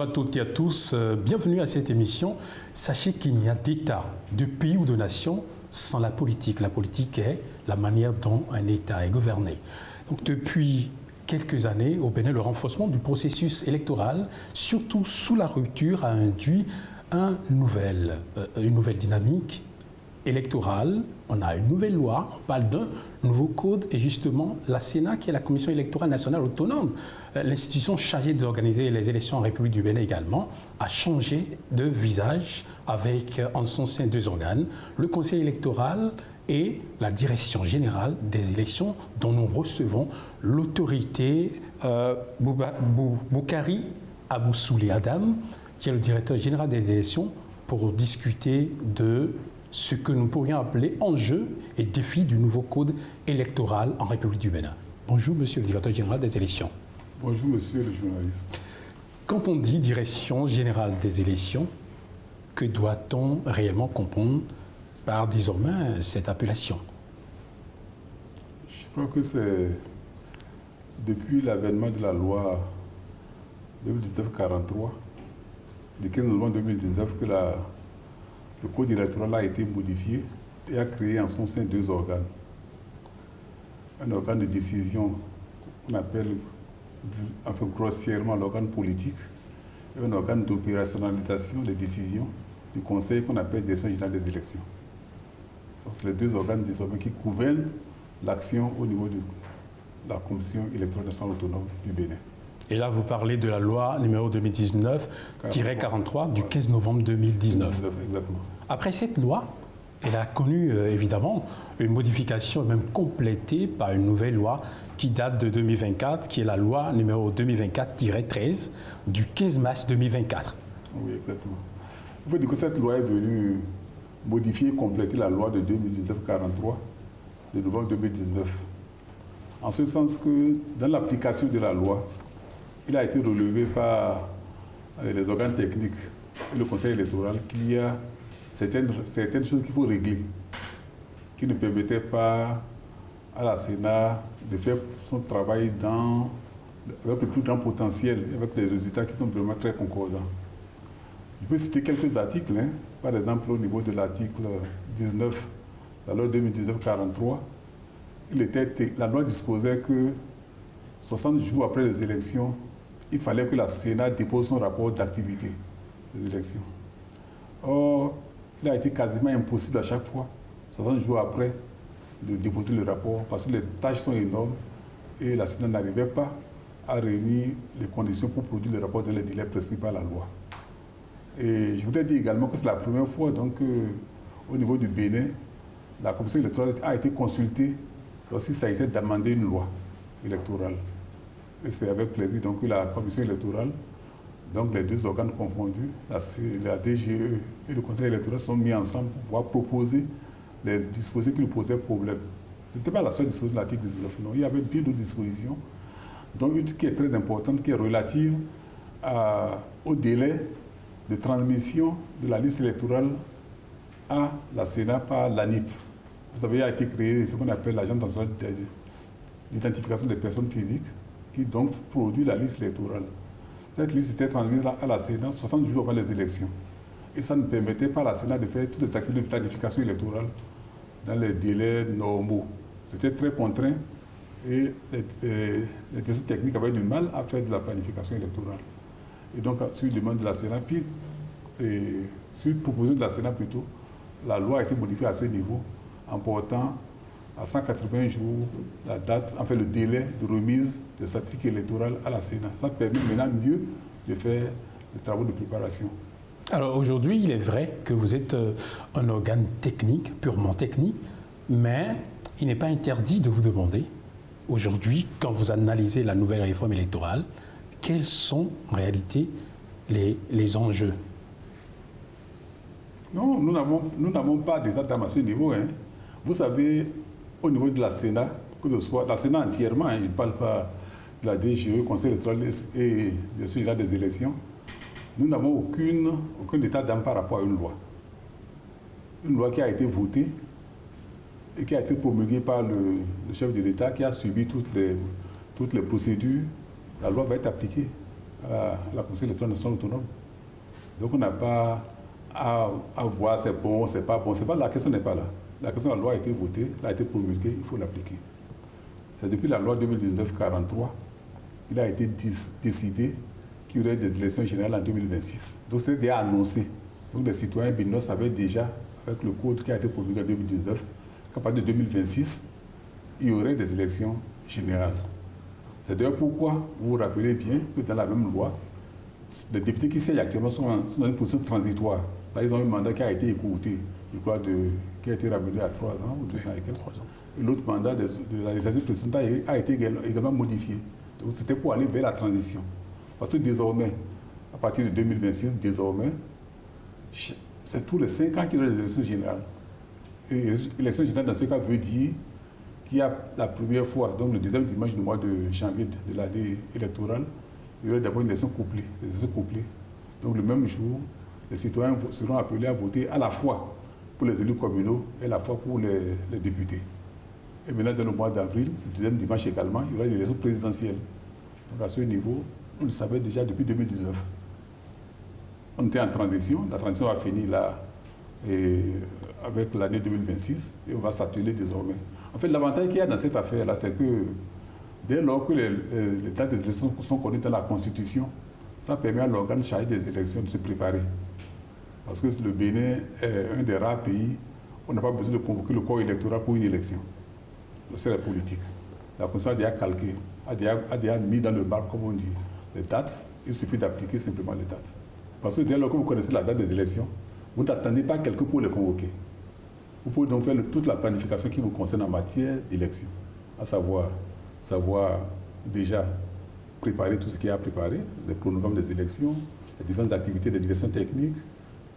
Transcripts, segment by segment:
à toutes et à tous, bienvenue à cette émission. Sachez qu'il n'y a d'État, de pays ou de nation sans la politique. La politique est la manière dont un État est gouverné. Donc depuis quelques années, au Bénin, le renforcement du processus électoral, surtout sous la rupture, a induit une nouvelle dynamique électorale. On a une nouvelle loi, on parle d'un nouveau code et justement la Sénat, qui est la Commission électorale nationale autonome, l'institution chargée d'organiser les élections en République du Bénin également, a changé de visage avec en son sein deux organes, le Conseil électoral et la Direction générale des élections dont nous recevons l'autorité Boukari Abou-Souli Adam, qui est le directeur général des élections, pour discuter de ce que nous pourrions appeler enjeux et défis du nouveau code électoral en République du Bénin. Bonjour, monsieur le directeur général des élections. Bonjour, monsieur le journaliste. Quand on dit direction générale des élections, que doit-on réellement comprendre par désormais cette appellation? Je crois que c'est depuis l'avènement de la loi 2019-43, le 15 novembre 2019, que le code électoral a été modifié et a créé en son sein deux organes. Un organe de décision qu'on appelle, enfin grossièrement, l'organe politique, et un organe d'opérationnalisation des décisions du Conseil qu'on appelle Direction générale des élections. C'est les deux organes désormais qui gouvernent l'action au niveau de la Commission électorale nationale autonome du Bénin. Et là, vous parlez de la loi numéro 2019-43 du 15 novembre 2019. Exactement. Après cette loi, elle a connu évidemment une modification, même complétée par une nouvelle loi qui date de 2024, qui est la loi numéro 2024-13 du 15 mars 2024. Oui, exactement. Il faut dire que cette loi est venue modifier et compléter la loi de 2019-43 de novembre 2019. En ce sens que dans l'application de la loi, il a été relevé par les organes techniques et le Conseil électoral qu'il y a certaines choses qu'il faut régler, qui ne permettaient pas à la Sénat de faire son travail avec le plus grand potentiel, avec les résultats qui sont vraiment très concordants. Je peux citer quelques articles, hein. Par exemple au niveau de l'article 19, la loi 2019-43, la loi disposait que 60 jours après les élections, il fallait que la Sénat dépose son rapport d'activité des élections. Or, il a été quasiment impossible à chaque fois, 60 jours après, de déposer le rapport parce que les tâches sont énormes et la Sénat n'arrivait pas à réunir les conditions pour produire le rapport dans les délais prescrits par la loi. Et je voudrais dire également que c'est la première fois donc, au niveau du Bénin, la Commission électorale a été consultée lorsqu'il s'agissait d'amender une loi électorale. Et c'est avec plaisir donc, que la Commission électorale, donc les deux organes confondus, la DGE et le Conseil électoral sont mis ensemble pour pouvoir proposer les dispositions qui nous posaient problème. Ce n'était pas la seule disposition de l'article 19, non. Il y avait bien d'autres dispositions, dont une qui est très importante, qui est relative au délai de transmission de la liste électorale à la Sénat par l'ANIP. Vous savez, il a été créé ce qu'on appelle l'Agence nationale d'identification des personnes physiques, qui donc produit la liste électorale. Cette liste était transmise à la Sénat 60 jours avant les élections. Et ça ne permettait pas à la Sénat de faire toutes les activités de planification électorale dans les délais normaux. C'était très contraint et les décisions techniques avaient du mal à faire de la planification électorale. Et donc, sur demande de la Sénat, puis sur proposition de la Sénat plutôt, la loi a été modifiée à ce niveau en portant à 180 jours la date, enfin le délai de remise des statistiques électorales à la Sénat. Ça permet maintenant mieux de faire les travaux de préparation. Alors aujourd'hui, il est vrai que vous êtes un organe technique, purement technique, mais il n'est pas interdit de vous demander, aujourd'hui, quand vous analysez la nouvelle réforme électorale, quels sont en réalité les enjeux? Non, nous n'avons pas des attentes à ce niveau. Hein. Vous savez, au niveau de la Sénat, que ce soit la Sénat entièrement, hein, je ne parle pas de la DGE, Conseil électoral et de ce genre des élections, nous n'avons aucun état d'âme par rapport à une loi. Une loi qui a été votée et qui a été promulguée par le chef de l'État, qui a subi toutes les procédures, la loi va être appliquée. à la Commission électorale nationale autonome. Donc on n'a pas à voir c'est bon, c'est pas bon. La question n'est pas là. La question de la loi a été votée, elle a été promulguée, il faut l'appliquer. C'est depuis la loi 2019-43 qu'il a été décidé qu'il y aurait des élections générales en 2026. Donc c'était déjà annoncé. Donc les citoyens béninois savaient déjà, avec le code qui a été promulgué en 2019, qu'à partir de 2026, il y aurait des élections générales. C'est d'ailleurs pourquoi, vous vous rappelez bien que dans la même loi, les députés qui siègent actuellement sont dans une position transitoire. Là, ils ont un mandat qui a été écourté, je crois, qui a été ramené à 3 ans ou 2 ans et quelques. 3 ans. Et l'autre mandat de la législature précédente a été également modifié. Donc c'était pour aller vers la transition. Parce que désormais, à partir de 2026, désormais, c'est tous les 5 ans qu'il y aura des élections générales. Et l'élection générale, dans ce cas, veut dire qu'il y a la première fois, donc le deuxième dimanche du mois de janvier de l'année électorale, il y aura d'abord une élection couplée, des élections couplées. Donc le même jour, les citoyens seront appelés à voter à la fois pour les élus communaux et à la fois pour les députés. Et maintenant, dans le mois d'avril, le deuxième dimanche également, il y aura une élection présidentielle. Donc à ce niveau, on le savait déjà depuis 2019. On était en transition, la transition a fini là avec l'année 2026 et on va s'atteler désormais. En fait, l'avantage qu'il y a dans cette affaire-là, c'est que dès lors que les dates des élections sont connues dans la Constitution, ça permet à l'organe chargé des élections de se préparer. Parce que le Bénin est un des rares pays où on n'a pas besoin de convoquer le corps électoral pour une élection. C'est la politique. La Constitution a déjà calqué, a déjà mis dans le marbre, comme on dit, les dates. Il suffit d'appliquer simplement les dates. Parce que dès lors que vous connaissez la date des élections, vous n'attendez pas quelqu'un pour les convoquer. Vous pouvez donc faire toute la planification qui vous concerne en matière d'élection, à savoir déjà préparer tout ce qu'il y a à préparer, les programmes des élections, les différentes activités de direction technique,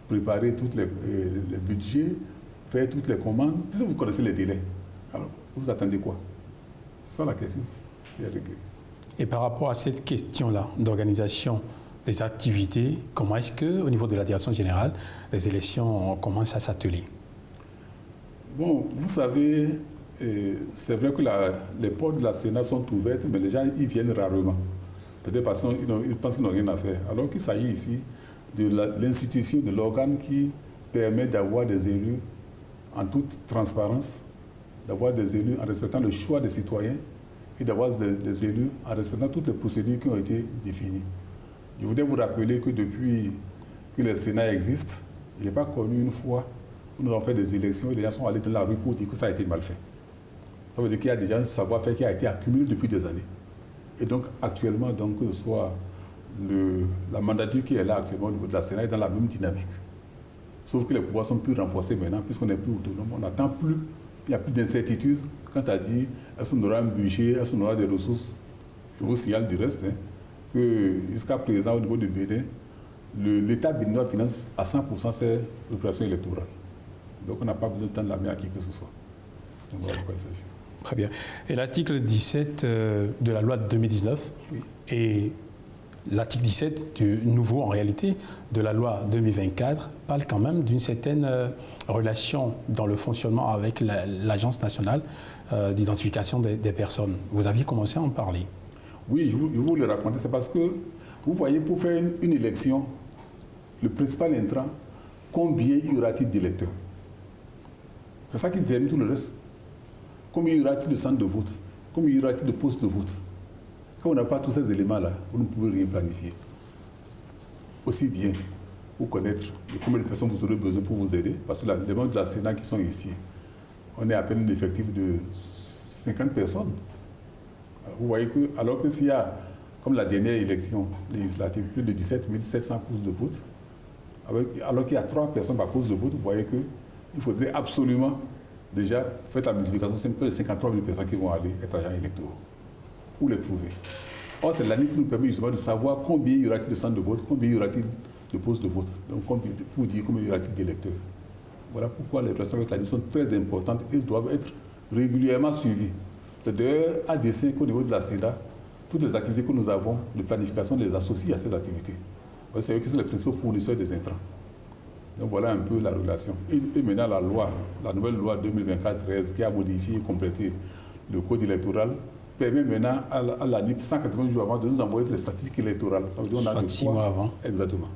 préparer tous les budgets, faire toutes les commandes, puisque vous connaissez les délais. Alors, vous attendez quoi? C'est ça la question qui est réglée. Et par rapport à cette question-là d'organisation des activités, comment est-ce qu'au niveau de la direction générale, les élections commencent à s'atteler? Bon, vous savez, c'est vrai que les portes de la Sénat sont ouvertes, mais les gens y viennent rarement. Peut-être parce qu'ils pensent qu'ils n'ont rien à faire. Alors qu'il s'agit ici de l'institution, de l'organe qui permet d'avoir des élus en toute transparence, d'avoir des élus en respectant le choix des citoyens et d'avoir des élus en respectant toutes les procédures qui ont été définies. Je voudrais vous rappeler que depuis que le Sénat existe, il n'y a pas connu une fois où nous avons fait des élections et les gens sont allés dans la rue pour dire que ça a été mal fait. Ça veut dire qu'il y a déjà un savoir-faire qui a été accumulé depuis des années. Et donc actuellement, donc, que ce soit la mandature qui est là actuellement au niveau de la Sénat est dans la même dynamique. Sauf que les pouvoirs sont plus renforcés maintenant, puisqu'on n'est plus autonome. On n'attend plus, il n'y a plus d'incertitude quant à dire est-ce qu'on aura un budget, est-ce qu'on aura des ressources. Je vous signale du reste que jusqu'à présent, au niveau du Bénin, l'État béninois finance à 100% ses opérations électorales. Donc on n'a pas besoin de tendre la main à qui que ce soit. Donc voilà de quoi il s'agit. Très bien. Et l'article 17 de la loi de 2019 oui. Et l'article 17 du nouveau, en réalité, de la loi 2024 parle quand même d'une certaine relation dans le fonctionnement avec l'Agence nationale d'identification des personnes. Vous aviez commencé à en parler. Oui, je vous le raconter. C'est parce que, vous voyez, pour faire une élection, le principal intrant, combien y aura-t-il d'électeurs? C'est ça qui détermine tout le reste. Combien y aura-t-il de centres de vote? Combien y aura-t-il de postes de vote? Quand on n'a pas tous ces éléments-là, vous ne pouvez rien planifier. Aussi bien pour connaître combien de personnes vous aurez besoin pour vous aider, parce que les membres de la Sénat qui sont ici, on est à peine un effectif de 50 personnes. Vous voyez que, alors que s'il y a, comme la dernière élection législative, plus de 17 700 postes de vote, alors qu'il y a 3 personnes par poste de vote, vous voyez qu'il faudrait absolument déjà faire la multiplication, c'est peu de 53 000 personnes qui vont aller être agents électoraux. Où les trouver? Or, c'est l'année qui nous permet justement de savoir combien y aura-t-il de centres de vote, combien y aura-t-il de postes de vote, donc pour dire combien y aura-t-il d'électeurs. Voilà pourquoi les relations avec l'administration sont très importantes et doivent être régulièrement suivies. C'est d'ailleurs à dessein qu'au niveau de la CEDA, toutes les activités que nous avons de planification les associe à ces activités. C'est eux qui sont les principaux fournisseurs des intrants. Donc voilà un peu la relation. Et maintenant la nouvelle loi 2024-13 qui a modifié et complété le code électoral permet maintenant à l'ANIP, 180 jours avant, de nous envoyer les statistiques électorales. Ça veut dire qu'on a de quoi, 6 mois avant. Exactement.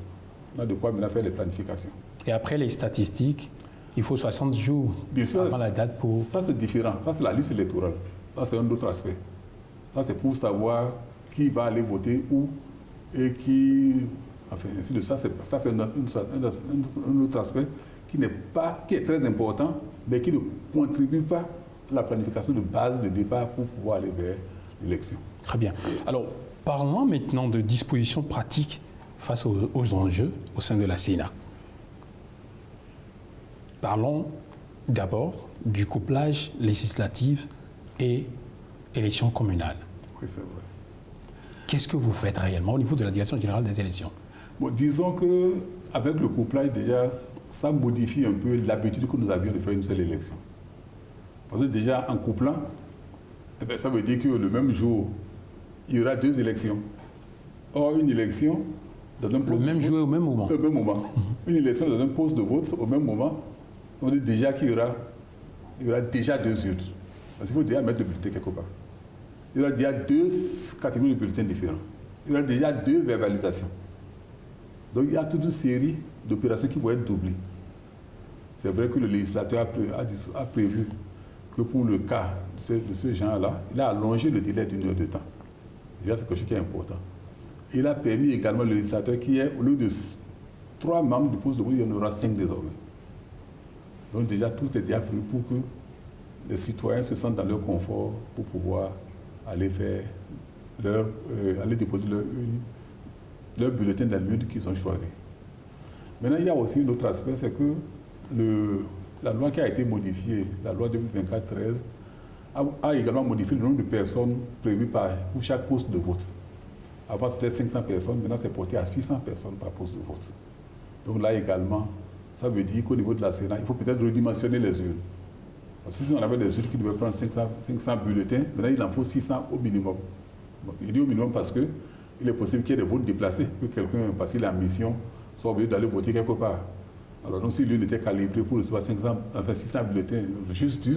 On a de quoi maintenant faire les planifications. Et après les statistiques, il faut 60 jours Bien sûr, avant la date pour... Ça, c'est différent. Ça, c'est la liste électorale. Ça, c'est un autre aspect. Ça, c'est pour savoir qui va aller voter où et qui... Enfin, ainsi de ça, c'est un autre aspect qui est très important, mais qui ne contribue pas à la planification de base de départ pour pouvoir aller vers l'élection. Très bien. Alors, parlons maintenant de dispositions pratiques face aux enjeux au sein de la Sénat. Parlons d'abord du couplage législatif et élection communale. Oui, c'est vrai. Qu'est-ce que vous faites réellement au niveau de la Direction générale des élections? Bon, disons qu'avec le couplage, déjà, ça modifie un peu l'habitude que nous avions de faire une seule élection. Parce que déjà, en couplant, eh bien, ça veut dire que le même jour, il y aura 2 élections. Or, une élection dans un poste Le même jour et au même moment. Au même moment. Une élection dans un poste de vote au même moment, on dit déjà qu'il y aura déjà 2 urnes. Parce qu'il faut déjà mettre le bulletin quelque part. Il y aura déjà 2 catégories de bulletins différents. Il y aura déjà 2 verbalisations. Donc il y a toute une série d'opérations qui vont être doublées. C'est vrai que le législateur a prévu que pour le cas de ce genre-là, il a allongé le délai d'1 heure de temps. Déjà, c'est quelque chose qui est important. Il a permis également le législateur qui est, au lieu de 3 membres du poste de vote, il y en aura 5 désormais. Donc déjà, tout est déjà prévu pour que les citoyens se sentent dans leur confort pour pouvoir aller faire aller déposer leur bulletin dans l'urne qu'ils ont choisi. Maintenant, il y a aussi un autre aspect, c'est que la loi qui a été modifiée, la loi 2024-13, a également modifié le nombre de personnes prévues pour chaque poste de vote. Avant, c'était 500 personnes, maintenant c'est porté à 600 personnes par poste de vote. Donc là également, ça veut dire qu'au niveau de la Sénat, il faut peut-être redimensionner les urnes. Parce que si on avait des urnes qui devaient prendre 500 bulletins, maintenant il en faut 600 au minimum. Bon, je dis au minimum parce qu'il est possible qu'il y ait des votes déplacés, que quelqu'un, parce qu'il est en mission, soit obligé d'aller voter quelque part. Alors donc si l'une était calibrée pour recevoir 600 bulletins juste,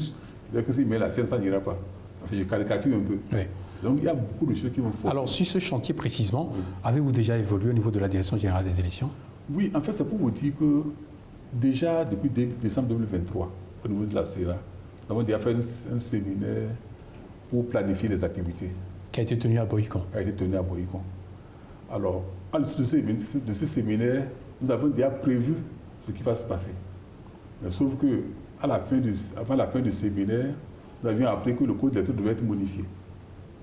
dès que s'il met la sienne, ça n'ira pas. Enfin, je caricature un peu. Oui. Donc il y a beaucoup de choses qui vont forcer. Alors, sur ce chantier précisément, avez-vous déjà évolué au niveau de la Direction générale des élections? Oui, en fait, c'est pour vous dire que déjà depuis décembre 2023, au niveau de la CERA, nous avons déjà fait un séminaire pour planifier les activités. Qui a été tenu à Boïcon. Qui a été tenu à Boïcon. Alors, à l'issue de ce séminaire, nous avons déjà prévu ce qui va se passer. Mais sauf que, avant la fin du séminaire, nous avions appris que le code électoral devait être modifié.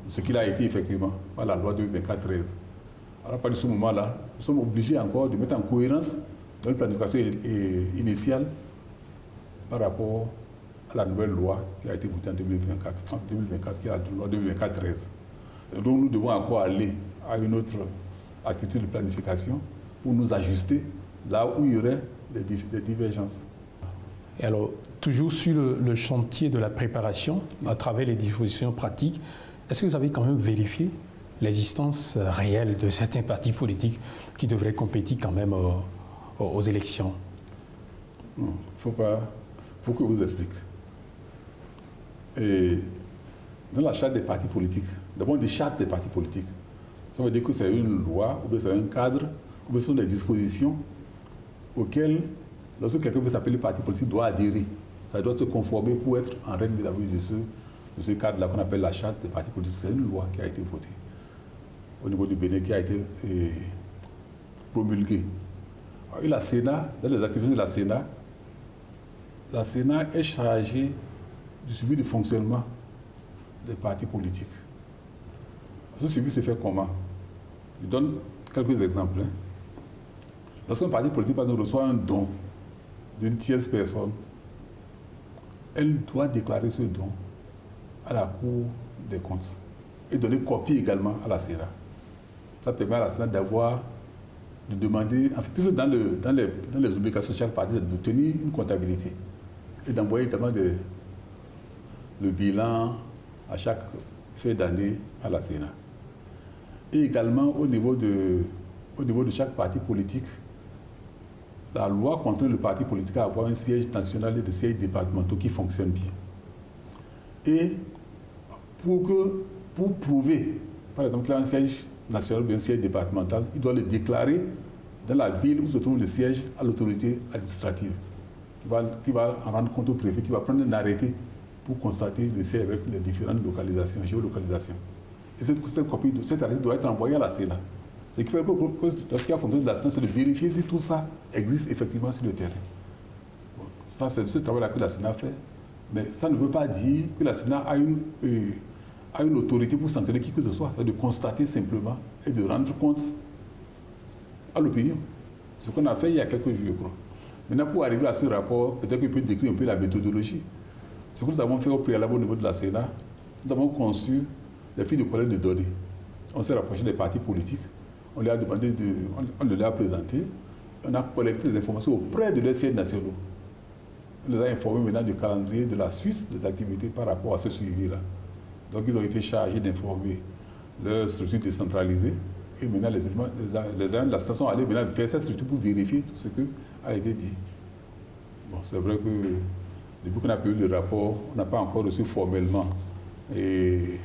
Ce qu'il a été effectivement par la loi 2024-13. Alors, à partir de ce moment-là, nous sommes obligés encore de mettre en cohérence notre planification initiale par rapport à la nouvelle loi qui a été votée en 2024, qui est la loi 2024-13. Donc, nous devons encore aller à une autre activité de planification pour nous ajuster là où il y aurait des divergences. Et alors, toujours sur le chantier de la préparation, à travers les dispositions pratiques, est-ce que vous avez quand même vérifié l'existence réelle de certains partis politiques qui devraient compétir quand même aux élections? Non, il faut que je vous explique. Et dans la charte des partis politiques, d'abord des chartes des partis politiques, ça veut dire que c'est une loi, ou bien c'est un cadre, ou bien ce sont des dispositions auxquelles, lorsque quelqu'un veut s'appeler parti politique, doit adhérer. Ça doit se conformer pour être en règle de ce cadre-là qu'on appelle la charte des partis politiques. C'est une loi qui a été votée au niveau du Bénin, qui a été promulguée. Et la Sénat, dans les activités de la Sénat est chargée du suivi du fonctionnement des partis politiques. Ce suivi se fait comment? Je donne quelques exemples. Lorsqu'un parti politique, par exemple, reçoit un don d'une tierce personne, elle doit déclarer ce don à la Cour des comptes et donner copie également à la Sénat. Ça permet à la Sénat de demander, enfin, puisque dans les obligations de chaque parti, de tenir une comptabilité et d'envoyer également le bilan à chaque fin d'année à la Sénat. Et également au niveau de chaque parti politique, la loi contraint le parti politique à avoir un siège national et des sièges départementaux qui fonctionnent bien. Et pour que pour prouver, par exemple, qu'il y a un siège national ou un siège départemental, il doit le déclarer dans la ville où se trouve le siège à l'autorité administrative, qui va en rendre compte au préfet, qui va prendre un arrêté pour constater le siège avec les différentes localisations, géolocalisations. Et cette arrêté doit être envoyée à la Sénat. Ce qui fait que lorsqu'il y a contrôle de la Sénat, c'est de vérifier si tout ça existe effectivement sur le terrain. Bon, ça, c'est ce travail-là que la Sénat fait. Mais ça ne veut pas dire que la Sénat a une autorité pour sanctionner qui que ce soit. C'est de constater simplement et de rendre compte à l'opinion. Ce qu'on a fait il y a quelques jours, je crois. Maintenant, pour arriver à ce rapport, peut-être qu'il peut décrire un peu la méthodologie. Ce que nous avons fait au préalable au niveau de la Sénat, nous avons conçu des fiches de collecte de données. On s'est rapproché des partis politiques, on leur a demandé on les a présentés, on a collecté des informations auprès de leurs sièges nationaux. On les a informés maintenant du calendrier de la Suisse des activités par rapport à ce suivi-là. Donc ils ont été chargés d'informer leurs structures décentralisées. Et maintenant, les agents de la station sont allés maintenant vers cette structure pour vérifier tout ce qui a été dit. Bon, c'est vrai que depuis qu'on a eu le rapport, on n'a pas encore reçu formellement des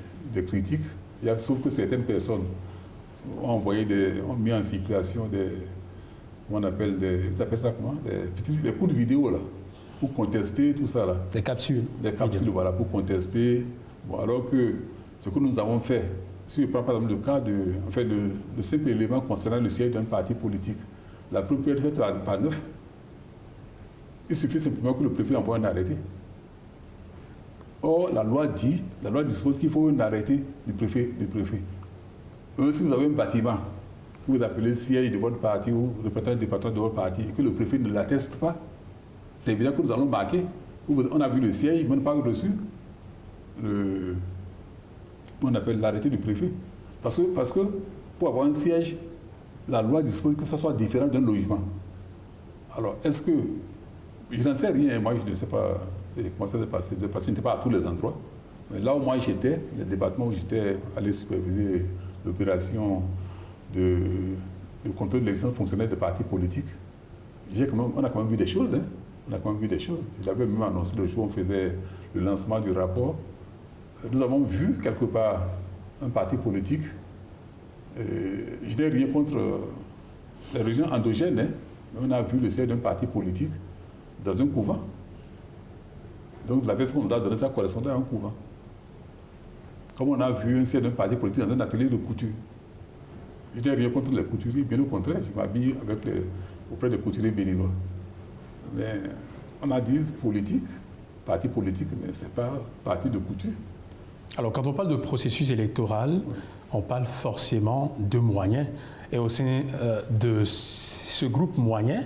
critiques. Sauf que certaines personnes ont mis en circulation comment on appelle ils appellent ça comment des coups de vidéo là, pour contester tout ça là. Des capsules. Des capsules, voilà, pour contester. Bon, alors que ce que nous avons fait, si je prends par exemple le cas le simple élément concernant le siège d'un parti politique, la preuve peut être faite par 9. Il suffit simplement que le préfet envoie un arrêté. Or, la loi dispose qu'il faut un arrêté du préfet. Si vous avez un bâtiment que vous appelez siège de votre parti ou représentant du département de votre parti et que le préfet ne l'atteste pas, c'est évident que nous allons marquer. On a vu le siège, mais on n'a pas reçu on appelle l'arrêté du préfet. Parce que pour avoir un siège, la loi dispose que ça soit différent d'un logement. Alors, est-ce que... Je n'en sais rien, moi je ne sais pas comment ça s'est passé. Je n'étais pas à tous les endroits. Mais là où moi j'étais, le département où j'étais allé superviser l'opération de contrôle de l'existence fonctionnelle des partis politiques, on a quand même vu des choses. Hein. On a quand même vu des choses. Je l'avais même annoncé le jour où on faisait le lancement du rapport. Nous avons vu quelque part un parti politique. Je n'ai rien contre les régions endogènes, hein, mais on a vu le siège d'un parti politique dans un couvent. Donc la version qu'on nous a donnée, ça correspondait à un couvent. Comme on a vu un siège d'un parti politique dans un atelier de couture. Je n'ai rien contre les couturiers, bien au contraire, je m'habille auprès des couturiers béninois. Mais on a dit politique, parti politique, mais ce n'est pas parti de couture. Alors, quand on parle de processus électoral, on parle forcément de moyens. Et au sein de ce groupe moyen,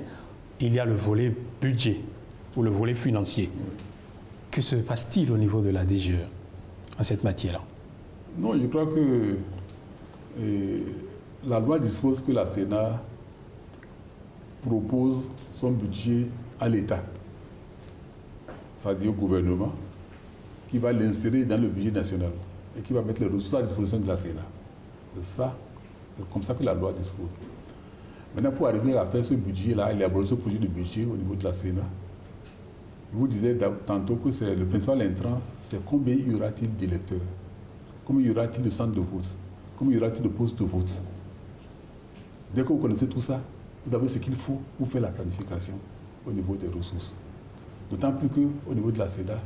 il y a le volet budget ou le volet financier. Que se passe-t-il au niveau de la DGE en cette matière-là? Non, je crois que la loi dispose que la Sénat propose son budget à l'État, c'est-à-dire au gouvernement, qui va l'insérer dans le budget national et qui va mettre les ressources à disposition de la Sénat. C'est comme ça que la loi dispose. Maintenant, pour arriver à faire ce budget-là, élaborer ce projet de budget au niveau de la Sénat, je vous disais tantôt que c'est le principal intrant, c'est combien y aura-t-il d'électeurs, combien y aura-t-il de centres de vote, combien y aura-t-il de postes de vote. Dès que vous connaissez tout ça, vous avez ce qu'il faut pour faire la planification au niveau des ressources. D'autant plus qu'au niveau de la Sénat,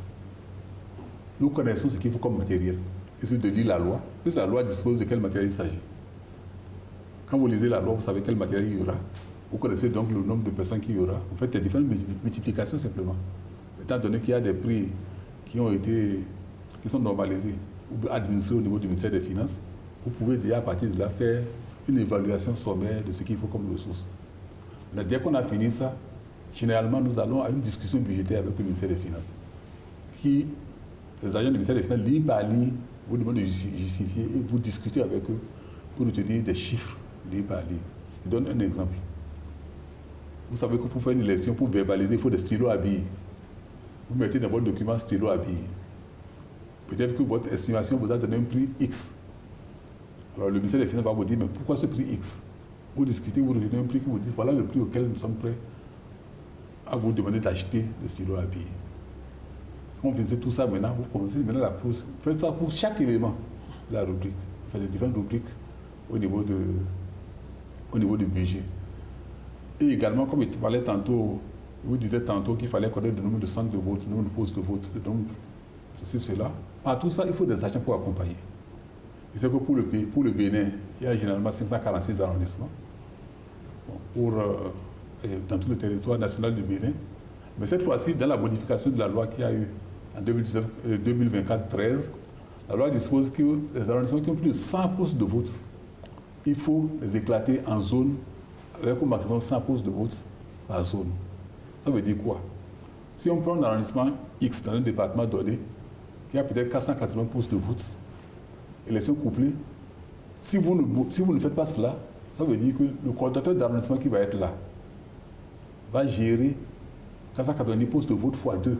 nous connaissons ce qu'il faut comme matériel. Il suffit de lire la loi. La loi dispose de quel matériel il s'agit. Quand vous lisez la loi, vous savez quel matériel il y aura. Vous connaissez donc le nombre de personnes qu'il y aura. Vous faites des différentes multiplications simplement. Étant donné qu'il y a des prix qui sont normalisés ou administrés au niveau du ministère des Finances, vous pouvez déjà à partir de là faire une évaluation sommaire de ce qu'il faut comme ressources. Mais dès qu'on a fini ça, généralement nous allons à une discussion budgétaire avec le ministère des Finances. Les agents du ministère des Finances, ligne par ligne, vous demandent de justifier et vous discutez avec eux pour retenir des chiffres ligne par ligne. Je donne un exemple. Vous savez que pour faire une élection, pour verbaliser, il faut des stylos à billes. Vous mettez dans votre document stylo à billes. Peut-être que votre estimation vous a donné un prix X. Alors le ministère des Finances va vous dire, mais pourquoi ce prix X? Vous discutez, vous retenez un prix qui vous dit, voilà le prix auquel nous sommes prêts à vous demander d'acheter des stylos à billes. Quand vous faisiez tout ça maintenant, vous commencez maintenant la pause. Faites ça pour chaque élément. la rubrique, enfin les différentes rubriques au niveau du budget. Et également, comme je parlais tantôt, je vous disais tantôt qu'il fallait connaître le nombre de centres de vote, le nombre de postes de vote, le nombre de ceci, cela. Par tout ça, il faut des agents pour accompagner. Et c'est que pour le Bénin, il y a généralement 546 arrondissements dans tout le territoire national du Bénin. Mais cette fois-ci, dans la modification de la loi qu'il y a eu en 2024-13, la loi dispose que les arrondissements qui ont plus de 100 postes de vote, il faut les éclater en zones avec au maximum 100 postes de vote par zone. Ça veut dire quoi? Si on prend un arrondissement X dans un département donné, qui a peut-être 480 postes de vote, élection couplée, si vous ne faites pas cela, ça veut dire que le coordonnateur d'arrondissement qui va être là va gérer 490 postes de vote x 2.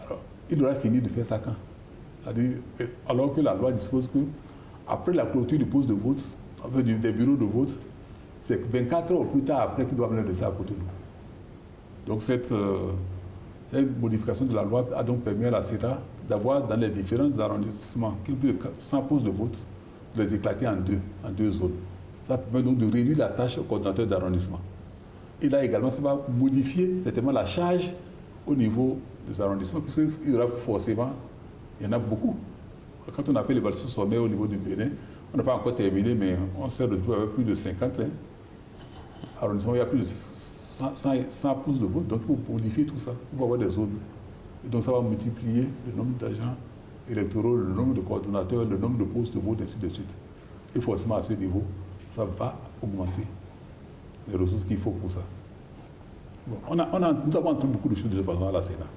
Alors, il aura fini de faire ça quand? Alors que la loi dispose que après la clôture du poste de vote, des bureaux de vote, c'est 24 heures ou plus tard après qu'ils doivent venir de ça à côté de nous. Donc cette modification de la loi a donc permis à la CETA d'avoir dans les différents arrondissements qui ont plus de 100 postes de vote, de les éclater en deux zones. Ça permet donc de réduire la tâche au coordonnateur d'arrondissement. Et là également, ça va modifier certainement la charge au niveau des arrondissements, puisqu'il y aura forcément, il y en a beaucoup. Quand on a fait l'évaluation sommaire au niveau du Bénin, on n'a pas encore terminé, mais on s'est retrouvé avec plus de 50 arrondissements, il y a plus de 100 postes de vote, donc il faut modifier tout ça, il faut avoir des zones. Et donc ça va multiplier le nombre d'agents électoraux, le nombre de coordonnateurs, le nombre de postes de vote, ainsi de suite. Et forcément à ce niveau, ça va augmenter les ressources qu'il faut pour ça. Bon, nous avons entendu beaucoup de choses de façon à la Sénat.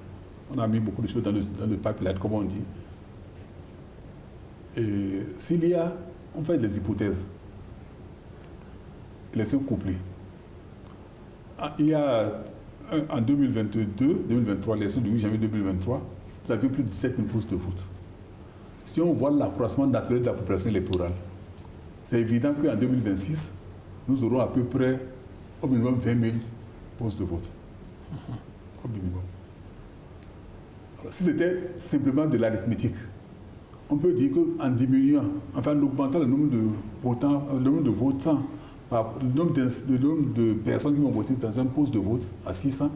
On a mis beaucoup de choses dans le pipeline, comme on dit. Et s'il y a, on fait des hypothèses. Élection couplée. Il y a en 2023, l'élection du 8 janvier 2023, nous avions plus de 17 000 postes de vote. Si on voit l'accroissement naturel de la population électorale, c'est évident qu'en 2026, nous aurons à peu près au minimum 20 000 postes de vote. Au minimum. Alors, si c'était simplement de l'arithmétique, on peut dire qu'en diminuant, enfin en augmentant le nombre de votants, le nombre de personnes qui vont voter dans un poste de vote à 600,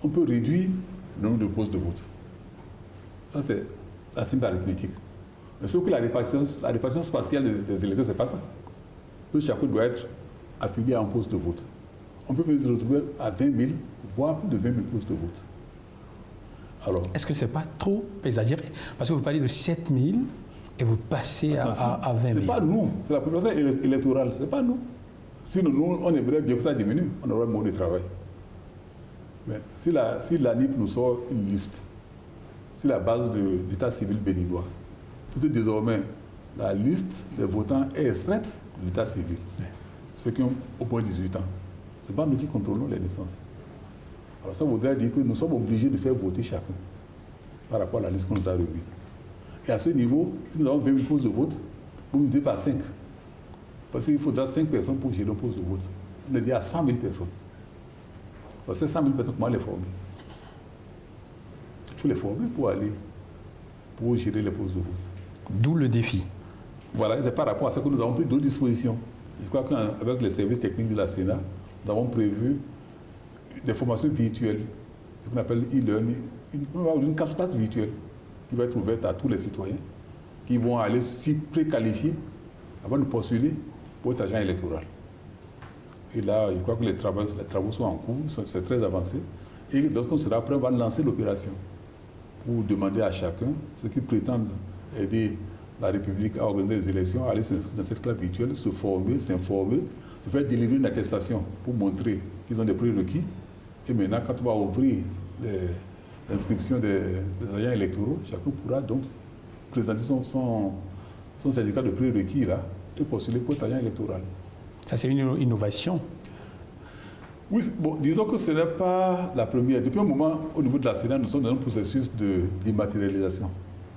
on peut réduire le nombre de postes de vote. Ça, c'est la simple arithmétique. Mais sauf que la répartition spatiale des électeurs, ce n'est pas ça. Que chacun doit être affilié à un poste de vote. On peut se retrouver à 20 000, voire plus de 20 000 postes de vote. Alors, est-ce que ce n'est pas trop exagéré? Parce que vous parlez de 7 000 et vous passez à 20 000. Ce n'est pas nous, c'est la population électorale, ce n'est pas nous. Sinon, nous, on aimerait bien que ça diminue, on aurait moins de travail. Mais si la NIP nous sort une liste, si la base de l'état civil béninois, tout est désormais, la liste des votants est extraite de l'état civil. Ceux qui ont au moins 18 ans. Ce n'est pas nous qui contrôlons les naissances. Alors ça voudrait dire que nous sommes obligés de faire voter chacun par rapport à la liste qu'on nous a remise. Et à ce niveau, si nous avons 20 000 postes de vote, vous multipliez par 5. Parce qu'il faudra 5 personnes pour gérer un poste de vote. On est dit à 100 000 personnes. Alors ces 100 000 personnes, comment les former? Il faut les former pour gérer les postes de vote. D'où le défi. Voilà, c'est par rapport à ça que nous avons pris d'autres dispositions. Je crois qu'avec les services techniques de la Sénat, nous avons prévu des formations virtuelles, ce qu'on appelle e-learning, une classe virtuelle qui va être ouverte à tous les citoyens qui vont aller s'y préqualifier avant de postuler pour être agent électoral. Et là, je crois que les travaux sont en cours, c'est très avancé. Et lorsqu'on sera prêt, on va lancer l'opération pour demander à chacun, ceux qui prétendent aider la République à organiser les élections, à aller dans cette classe virtuelle, se former, s'informer, se faire délivrer une attestation pour montrer qu'ils ont des prérequis. Et maintenant, quand on va ouvrir l'inscription des agents électoraux, chacun pourra donc présenter son certificat de prérequis là et postuler pour être agent électoral. Ça, c'est une innovation. Oui, bon, disons que ce n'est pas la première. Depuis un moment, au niveau de la Sénat, nous sommes dans un processus de dématérialisation.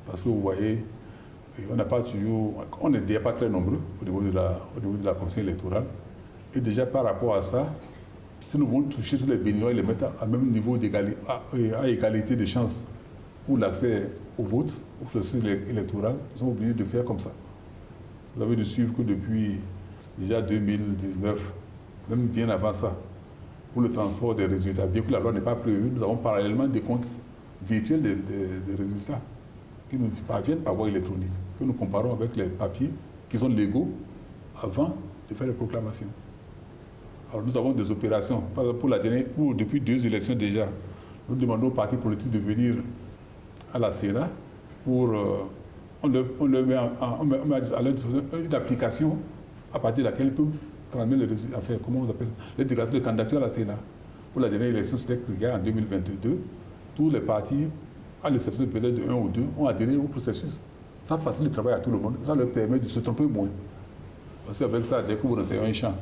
Parce que vous voyez, on n'est déjà pas très nombreux au niveau de la commission électorale. Et déjà par rapport à ça, si nous voulons toucher tous les Béninois et les mettre à même niveau à égalité de chance pour l'accès au vote, au processus électoral, nous sommes obligés de faire comme ça. Vous avez de suivre que depuis déjà 2019, même bien avant ça, pour le transport des résultats, bien que la loi n'est pas prévue, nous avons parallèlement des comptes virtuels des résultats qui nous parviennent par voie électronique, que nous comparons avec les papiers qui sont légaux avant de faire les proclamations. Alors nous avons des opérations. Par exemple, depuis 2 élections déjà, nous demandons aux partis politiques de venir à la Sénat pour... on leur met à leur disposition une application à partir de laquelle ils peuvent transmettre les résultats, enfin, comment on appelle, les déclarations de candidature à la Sénat. Pour la dernière élection, c'était en 2022. Tous les partis, à l'exception peut-être de 1 ou 2, ont adhéré au processus. Ça facilite le travail à tout le monde. Ça leur permet de se tromper moins. Parce qu'avec ça, dès que vous renseignez un champ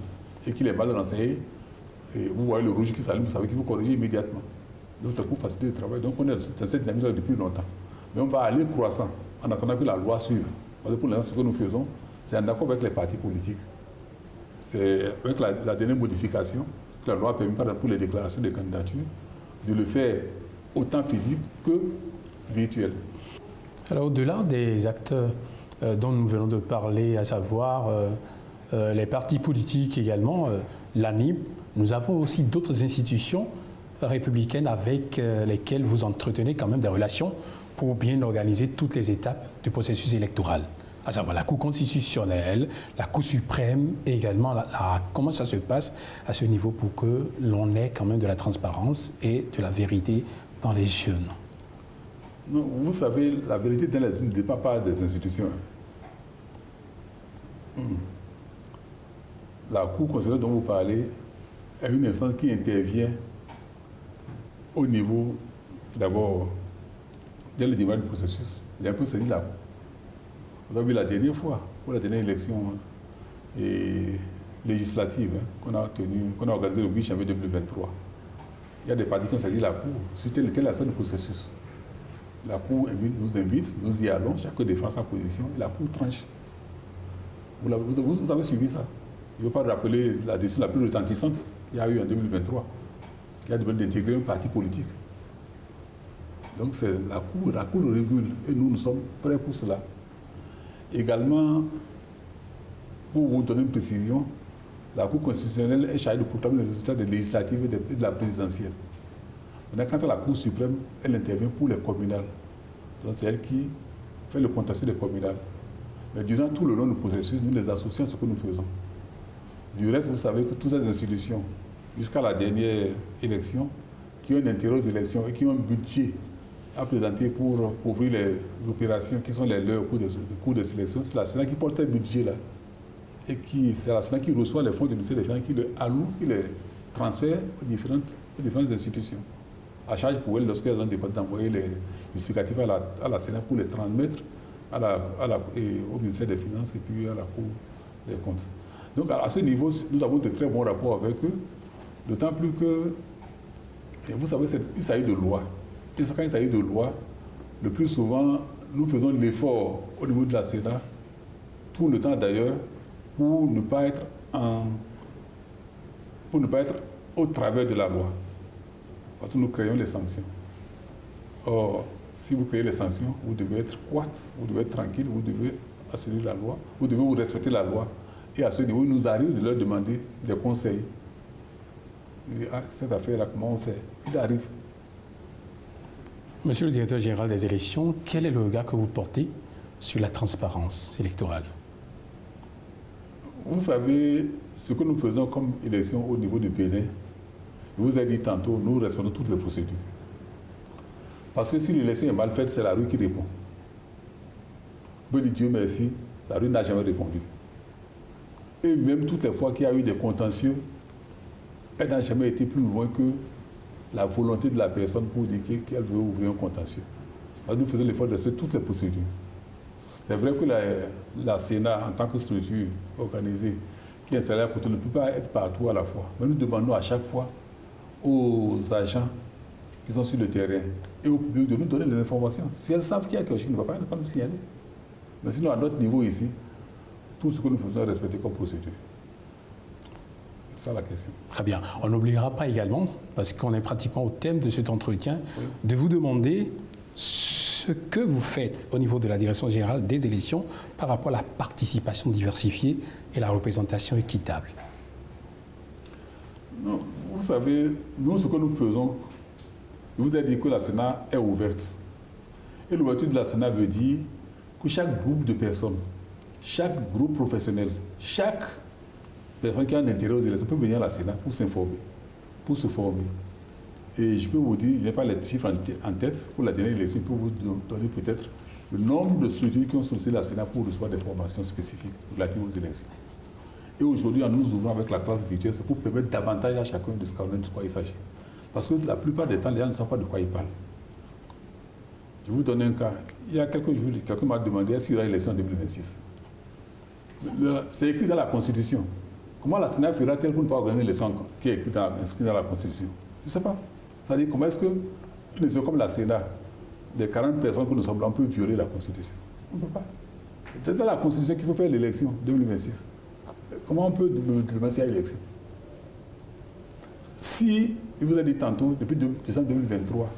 et qu'il est mal renseigné, et vous voyez le rouge qui s'allume, vous savez qu'il faut corriger immédiatement. Donc, ça peut faciliter le travail. Donc, on est dans cette dynamique depuis longtemps. Mais on va aller croissant en attendant que la loi suive. Parce que pour l'instant, ce que nous faisons, c'est en accord avec les partis politiques. C'est avec la dernière modification que la loi permet, par exemple, pour les déclarations de candidature, de le faire autant physique que virtuel. Alors, au-delà des acteurs dont nous venons de parler, à savoir les partis politiques également, l'ANIP, nous avons aussi d'autres institutions républicaines avec lesquelles vous entretenez quand même des relations pour bien organiser toutes les étapes du processus électoral, à savoir la Cour constitutionnelle, la Cour suprême et également comment ça se passe à ce niveau pour que l'on ait quand même de la transparence et de la vérité dans les jeunes. Non, vous savez, la vérité dans les jeunes ne dépend pas des institutions. La Cour constitutionnelle dont vous parlez est une instance qui intervient au niveau, d'abord, dès le démarrage du processus. Il y a un peu saisi la Cour. Vous avez vu la dernière fois, pour la dernière élection législative qu'on a organisée le 8 janvier 2023. Il y a des partis qui ont saisi la Cour sur tel aspect du processus. La Cour nous invite, nous y allons, chacun défend sa position et la Cour tranche. Vous avez suivi ça. Je ne veux pas rappeler la décision la plus retentissante qu'il y a eu en 2023, qui a demandé d'intégrer un parti politique. Donc c'est la Cour régule et nous sommes prêts pour cela. Également, pour vous donner une précision, la Cour constitutionnelle est chargée de proclamer les résultats des législatives et de la présidentielle. Maintenant, quant à la Cour suprême, elle intervient pour les communales. Donc c'est elle qui fait le contentieux des communales. Mais durant tout le long du processus, nous les associons à ce que nous faisons. Du reste, vous savez que toutes ces institutions, jusqu'à la dernière élection, qui ont un intérêt aux élections et qui ont un budget à présenter pour couvrir les opérations qui sont les leurs au cours des élections, c'est la Sénat qui porte ce budget-là. Et c'est la Sénat qui reçoit les fonds du ministère des Finances, qui les alloue, qui les transfère aux différentes institutions. À charge pour elles, lorsqu'elles ont décidé d'envoyer les justificatifs à la Sénat pour les transmettre au ministère des Finances et puis à la Cour des comptes. Donc à ce niveau, nous avons de très bons rapports avec eux, d'autant plus que, et vous savez, il s'agit de loi. Et quand il s'agit de loi, le plus souvent, nous faisons l'effort au niveau de la Sénat, tout le temps d'ailleurs, pour ne pas être au travers de la loi. Parce que nous créons les sanctions. Or, si vous créez les sanctions, vous devez être coite, vous devez être tranquille, vous devez assurer la loi, vous devez vous respecter la loi. Et à ce niveau, il nous arrive de leur demander des conseils. Ils disent, cette affaire-là, comment on fait? Il arrive. Monsieur le directeur général des élections, quel est le regard que vous portez sur la transparence électorale? Vous savez, ce que nous faisons comme élection au niveau du Bénin, je vous ai dit tantôt, nous respectons toutes les procédures. Parce que si l'élection est mal faite, c'est la rue qui répond. Je dis Dieu merci, la rue n'a jamais répondu. Et même toutes les fois qu'il y a eu des contentieux, elle n'a jamais été plus loin que la volonté de la personne pour dire qu'elle veut ouvrir un contentieux. Alors nous faisons l'effort de respecter toutes les procédures. C'est vrai que la Sénat, en tant que structure organisée, qui est installée à côté, ne peut pas être partout à la fois. Mais nous demandons à chaque fois aux agents qui sont sur le terrain et au public de nous donner les informations. Si elles savent qu'il y a quelque chose qui ne va pas, elles ne vont pas nous signaler. Mais sinon, à notre niveau ici, tout ce que nous faisons est respecté comme procédure. C'est ça la question. Très bien. On n'oubliera pas également, parce qu'on est pratiquement au thème de cet entretien, de vous demander ce que vous faites au niveau de la direction générale des élections par rapport à la participation diversifiée et la représentation équitable. Non, vous savez, nous, ce que nous faisons, je vous ai dit que la Sénat est ouverte. Et l'ouverture de la Sénat veut dire que chaque groupe de personnes, chaque groupe professionnel, chaque personne qui a un intérêt aux élections peut venir à la Sénat pour s'informer, pour se former. Et je peux vous dire, je n'ai pas les chiffres en tête, pour la dernière élection, je peux vous donner peut-être le nombre de structures qui ont sollicité la Sénat pour recevoir des formations spécifiques relatives aux élections. Et aujourd'hui, en nous ouvrant avec la classe virtuelle, c'est pour permettre davantage à chacun de se connaître de quoi il s'agit. Parce que la plupart des temps, les gens ne savent pas de quoi ils parlent. Je vous donne un cas. Il y a quelques jours, quelqu'un m'a demandé est-ce qu'il y aura élection en 2026. C'est écrit dans la Constitution. Comment la Sénat fera-t-elle pour ne pas organiser l'élection qui est inscrite dans la Constitution? Je ne sais pas. C'est-à-dire, comment est-ce qu'une élection comme la Sénat, des 40 personnes que nous sommes là, on peut violer la Constitution? On ne peut pas. C'est dans la Constitution qu'il faut faire l'élection 2026. Comment on peut demander s'il y a élection? Si, je vous ai dit tantôt, depuis décembre 2023,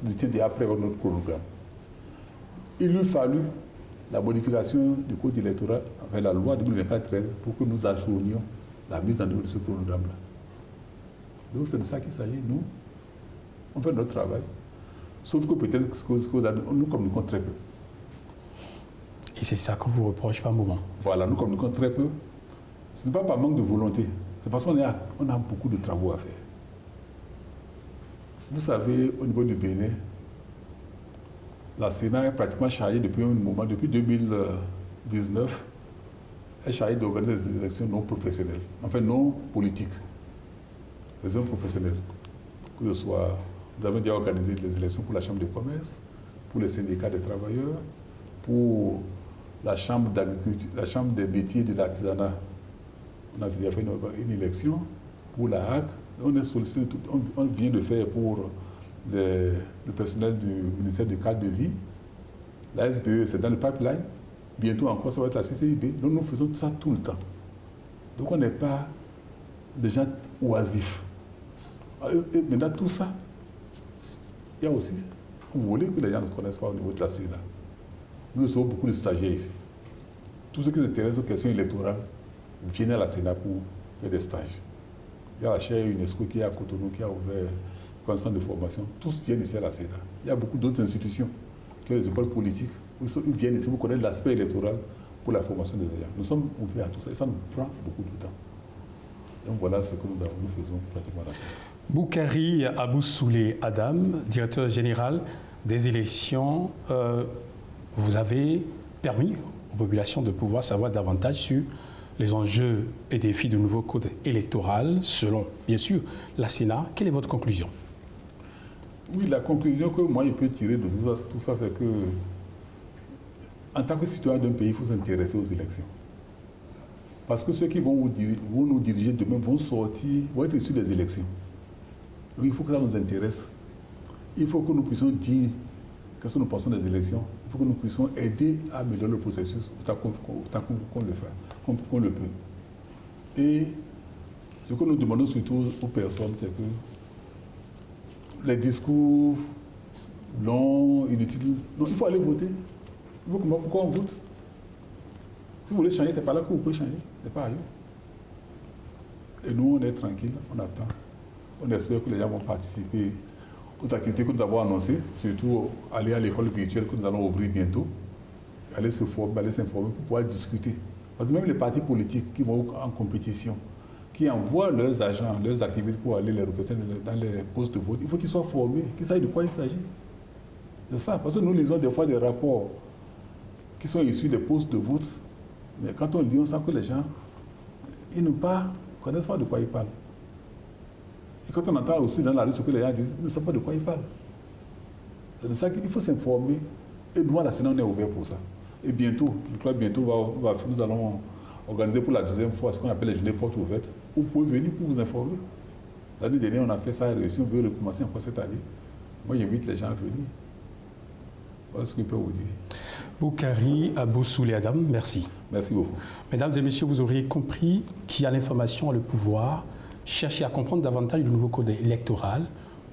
nous étions déjà après notre chronogramme, il lui fallu la modification du code électoral avec la loi 2024-13 pour que nous ajournions la mise en œuvre de ce chronogramme-là. Donc c'est de ça qu'il s'agit. Nous, on fait notre travail. Sauf que peut-être que nous communiquons très peu. Et c'est ça qu'on vous reproche par moment. Voilà, nous communiquons très peu. Ce n'est pas par manque de volonté. C'est parce qu'on a beaucoup de travaux à faire. Vous savez, au niveau du Bénin, la Sénat est pratiquement chargée depuis un moment, depuis 2019, est chargée d'organiser des élections non professionnelles, enfin non politiques, des élections professionnelles. Que ce soit, nous avons déjà organisé des élections pour la Chambre de commerce, pour les syndicats des travailleurs, pour la Chambre d'agriculture, la Chambre des métiers et de l'artisanat. On a déjà fait une élection pour la HAC. On est sollicité, on vient de faire pour le personnel du ministère du cadre de vie. La SBE, c'est dans le pipeline. Bientôt encore, ça va être la CCIB. Donc nous faisons ça tout le temps. Donc on n'est pas des gens oisifs. Et maintenant, tout ça, il y a aussi, vous voulez que les gens ne se connaissent pas au niveau de la Sénat. Nous recevons beaucoup de stagiaires ici. Tous ceux qui s'intéressent aux questions électorales viennent à la Sénat pour faire des stages. Il y a la chaire UNESCO qui est à Cotonou, qui a ouvert un centre de formation. Tous viennent ici à la Sénat. Il y a beaucoup d'autres institutions, qui ont les écoles politiques, où ils viennent ici pour connaître l'aspect électoral pour la formation des agents. Nous sommes ouverts à tout ça et ça nous prend beaucoup de temps. Donc voilà ce que nous faisons pratiquement à la Sénat. Boukari Abou-Soulé Adam, directeur général des élections, vous avez permis aux populations de pouvoir savoir davantage sur les enjeux et défis du nouveau code électoral, selon, bien sûr, la Sénat. Quelle est votre conclusion? Oui, la conclusion que moi, je peux tirer de tout ça, c'est que, en tant que citoyen d'un pays, il faut s'intéresser aux élections. Parce que ceux qui vont nous diriger demain vont être issus des élections. Donc il faut que ça nous intéresse. Il faut que nous puissions dire qu'est-ce que nous pensons des élections. Il faut que nous puissions aider à améliorer le processus autant qu'on le peut. Et ce que nous demandons surtout aux personnes, c'est que les discours longs, inutiles, non, il faut aller voter. Il faut comprendre pourquoi on vote. Si vous voulez changer, c'est pas là que vous pouvez changer, c'est pas ailleurs. Et nous, on est tranquille, on attend. On espère que les gens vont participer aux activités que nous avons annoncées, surtout aller à l'école virtuelle que nous allons ouvrir bientôt, aller se former, aller s'informer pour pouvoir discuter. Parce que même les partis politiques qui vont en compétition, qui envoient leurs agents, leurs activistes pour aller les représenter dans les postes de vote, il faut qu'ils soient formés, qu'ils sachent de quoi il s'agit. C'est ça, parce que nous lisons des fois des rapports qui sont issus des postes de vote, mais quand on lit, on sent que les gens, ils ne connaissent pas de quoi ils parlent. Et quand on entend aussi dans la rue ce que les gens disent, ils ne savent pas de quoi ils parlent. C'est de ça qu'il faut s'informer. Et nous, à la Sénat, on est ouvert pour ça. Et bientôt, je crois que bientôt, nous allons organiser pour la deuxième fois ce qu'on appelle les journées portes ouvertes. Vous pouvez venir pour vous informer. L'année dernière, on a fait ça et réussi. On veut recommencer encore cette année. Moi, j'invite les gens à venir. Voilà ce que je peux vous dire. Boukari Abou-Soulé Adam, merci. Merci beaucoup. Mesdames et messieurs, vous auriez compris qui a l'information et le pouvoir. Cherchez à comprendre davantage le nouveau code électoral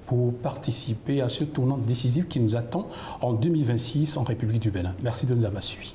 pour participer à ce tournant décisif qui nous attend en 2026 en République du Bénin. Merci de nous avoir suivis.